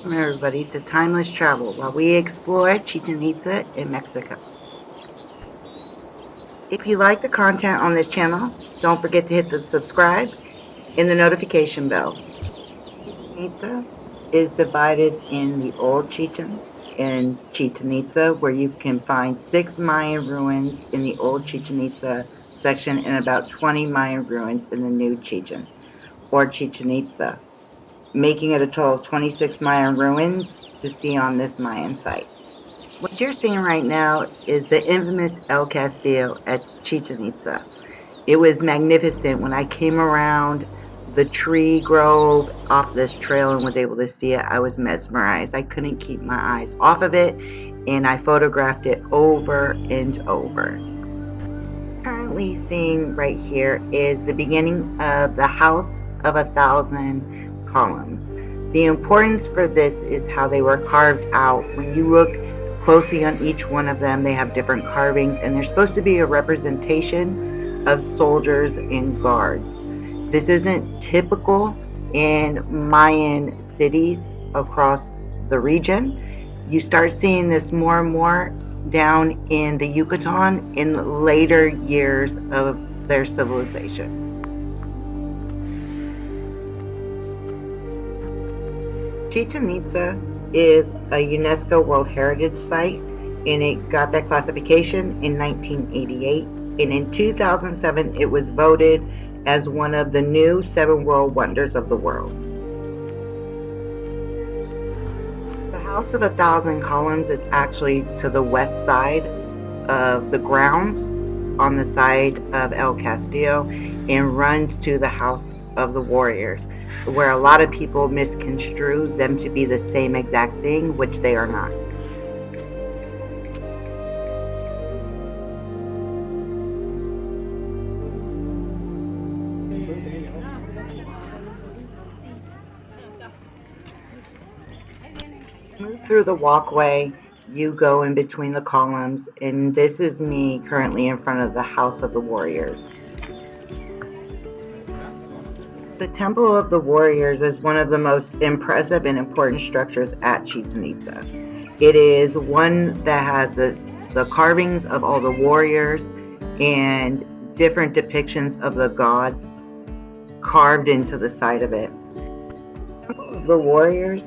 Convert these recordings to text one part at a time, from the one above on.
Welcome everybody to Timeless Travel while we explore Chichen Itza in Mexico. If you like the content on this channel, don't forget to hit the subscribe and the notification bell. Chichen Itza is divided in the Old Chichen and Chichen Itza, where you can find 6 Mayan ruins in the Old Chichen Itza section and about 20 Mayan ruins in the New Chichen, or Chichen Itza, making it a total of 26 Mayan ruins to see on this Mayan site. What you're seeing right now is the infamous El Castillo at Chichen Itza. It was magnificent. When I came around the tree grove off this trail and was able to see it, I was mesmerized. I couldn't keep my eyes off of it, and I photographed it over and over. Currently seeing right here is the beginning of the House of 1,000 Columns. The importance for this is how they were carved out. When you look closely on each one of them, they have different carvings, and they're supposed to be a representation of soldiers and guards. This isn't typical in Mayan cities across the region. You start seeing this more and more down in the Yucatan in later years of their civilization. Chichen Itza is a UNESCO World Heritage Site, and it got that classification in 1988. And in 2007, it was voted as one of the new 7 World Wonders of the world. The House of 1,000 Columns is actually to the west side of the grounds on the side of El Castillo and runs to the House of the Warriors, where a lot of people misconstrue them to be the same exact thing, which they are not. Move through the walkway, you go in between the columns, and this is me currently in front of the House of the Warriors. The Temple of the Warriors is one of the most impressive and important structures at Chichen Itza. It is one that has the carvings of all the warriors and different depictions of the gods carved into the side of it. The Temple of the Warriors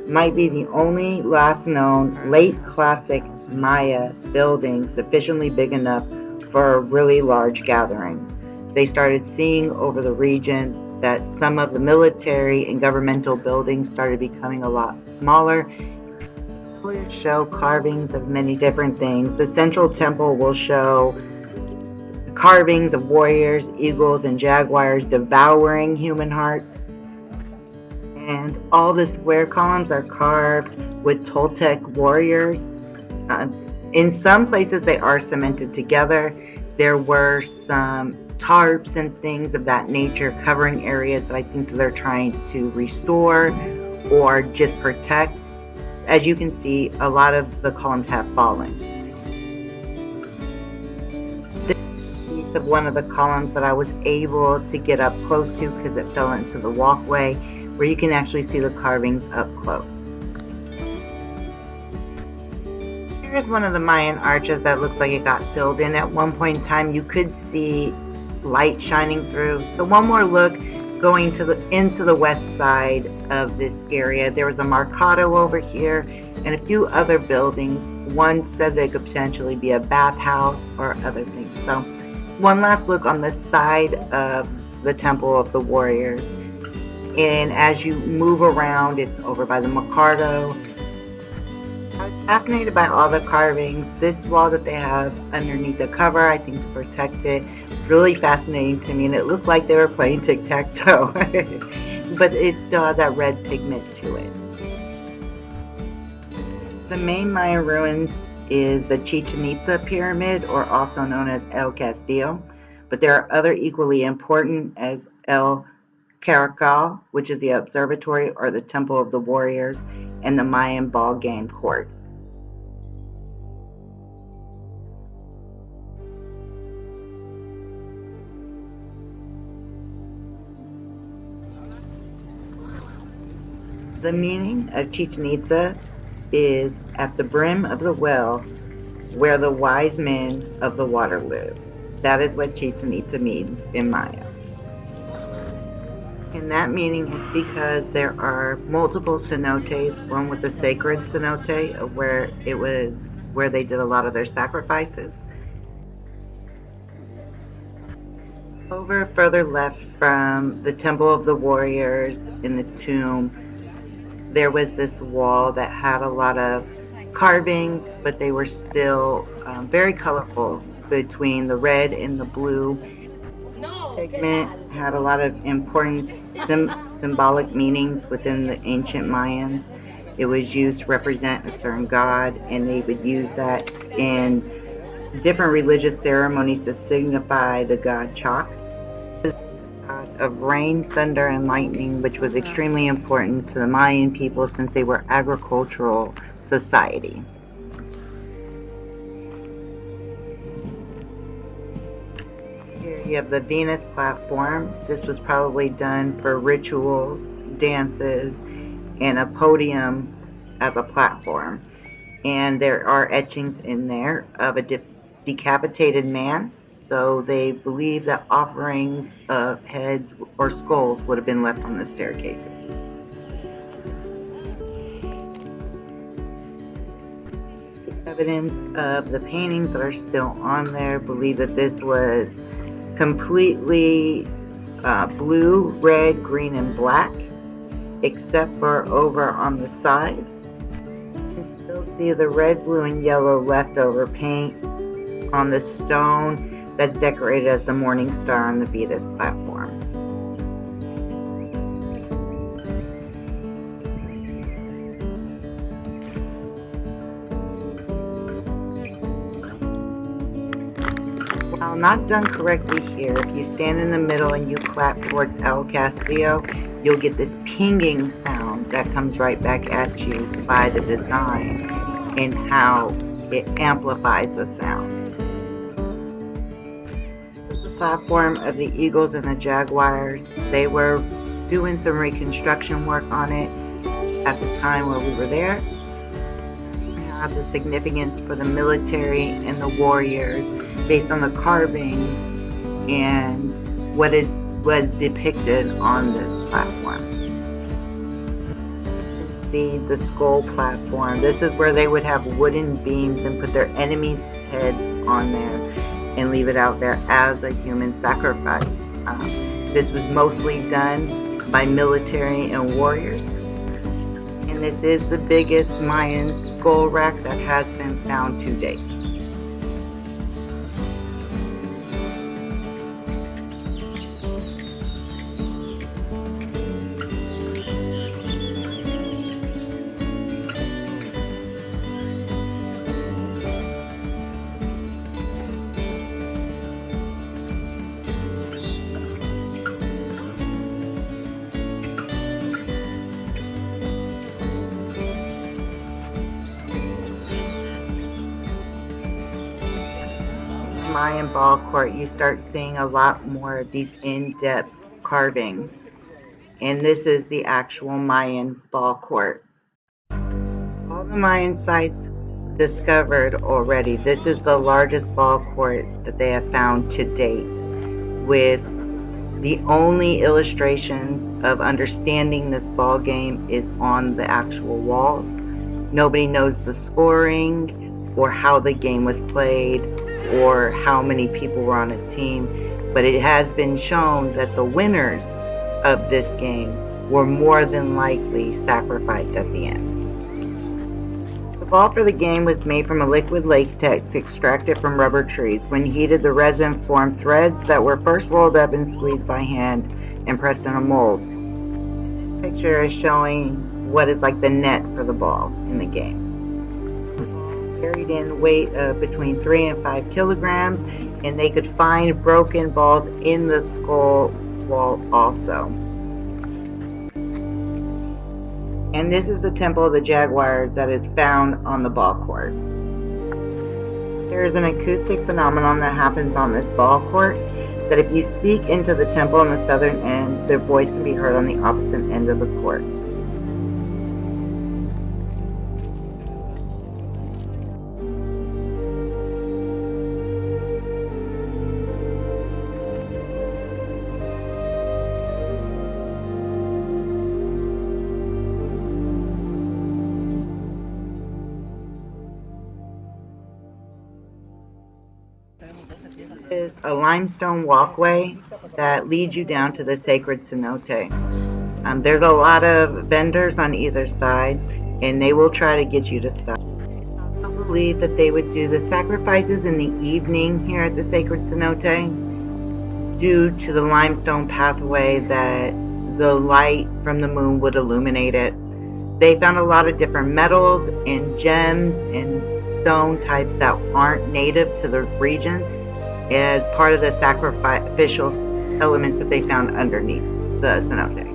might be the only last known late classic Maya building sufficiently big enough for really large gatherings. They started seeing over the region that some of the military and governmental buildings started becoming a lot smaller. Pillars show carvings of many different things. The central temple will show carvings of warriors, eagles, and jaguars devouring human hearts. And all the square columns are carved with Toltec warriors. In some places they are cemented together. There were some tarps and things of that nature covering areas that I think they're trying to restore or just protect. As you can see, a lot of the columns have fallen. This is a piece of one of the columns that I was able to get up close to because it fell into the walkway, where you can actually see the carvings up close. Here's one of the Mayan arches that looks like it got filled in at one point in time. You could see light shining through. So one more look going into the west side of this area. There was a mercado over here and a few other buildings. One said they could potentially be a bathhouse or other things. So one last look on the side of the Temple of the Warriors. And as you move around, it's over by the mercado. I was fascinated by all the carvings. This wall that they have underneath the cover, I think to protect it, was really fascinating to me, and it looked like they were playing tic-tac-toe. But it still has that red pigment to it. The main Mayan ruins is the Chichen Itza pyramid, or also known as El Castillo, but there are other equally important as El Caracal, which is the observatory or the Temple of the Warriors, and the Mayan ball game court. The meaning of Chichen Itza is at the brim of the well where the wise men of the water live. That is what Chichen Itza means in Maya. And that meaning is because there are multiple cenotes. One was a sacred cenote of where it was where they did a lot of their sacrifices. Over further left from the Temple of the Warriors in the tomb, there was this wall that had a lot of carvings, but they were still very colorful between the red and the blue. Pigment had a lot of important symbolic meanings within the ancient Mayans. It was used to represent a certain god, and they would use that in different religious ceremonies to signify the god Chak, god of rain, thunder, and lightning, which was extremely important to the Mayan people since they were agricultural society. Here you have the Venus platform. This was probably done for rituals, dances, and a podium as a platform. And there are etchings in there of a decapitated man. So they believe that offerings of heads or skulls would have been left on the staircases. Evidence of the paintings that are still on there believe that this was completely blue, red, green, and black, except for over on the side. You can still see the red, blue, and yellow leftover paint on the stone that's decorated as the morning star on the Venus platform. While not done correctly here, if you stand in the middle and you clap towards El Castillo, you'll get this pinging sound that comes right back at you by the design and how it amplifies the sound. The platform of the Eagles and the Jaguars, they were doing some reconstruction work on it at the time where we were there. The significance for the military and the warriors based on the carvings and what it was depicted on this platform. You can see the skull platform. This is where they would have wooden beams and put their enemies' heads on there and leave it out there as a human sacrifice. This was mostly done by military and warriors. And this is the biggest Mayan skull rack that has been found to date. Mayan ball court, you start seeing a lot more of these in-depth carvings. And this is the actual Mayan ball court. All the Mayan sites discovered already, this is the largest ball court that they have found to date, with the only illustrations of understanding this ball game is on the actual walls. Nobody knows the scoring or how the game was played or how many people were on a team, but it has been shown that the winners of this game were more than likely sacrificed at the end. The ball for the game was made from a liquid latex extracted from rubber trees. When heated, the resin formed threads that were first rolled up and squeezed by hand and pressed in a mold. This picture is showing what is like the net for the ball in the game. Carried in weight of between 3 and 5 kilograms, and they could find broken balls in the skull wall also. And this is the Temple of the Jaguars that is found on the ball court. There is an acoustic phenomenon that happens on this ball court that if you speak into the temple on the southern end, their voice can be heard on the opposite end of the court. a limestone walkway that leads you down to the sacred cenote. There's a lot of vendors on either side, and they will try to get you to stop. I believe that they would do the sacrifices in the evening here at the sacred cenote due to the limestone pathway that the light from the moon would illuminate it. They found a lot of different metals and gems and stone types that aren't native to the region as part of the sacrificial elements that they found underneath the cenote.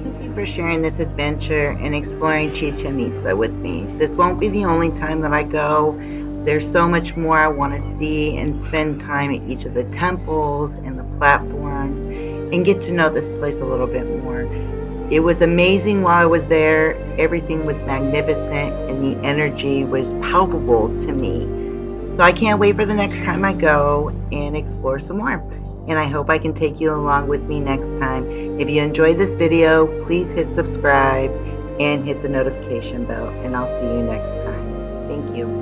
Thank you for sharing this adventure and exploring Chichen Itza with me. This won't be the only time that I go. There's so much more I want to see and spend time at each of the temples and the platforms and get to know this place a little bit more. It was amazing while I was there. Everything was magnificent and the energy was palpable to me. So I can't wait for the next time I go and explore some more. And I hope I can take you along with me next time. If you enjoyed this video, please hit subscribe and hit the notification bell. And I'll see you next time. Thank you.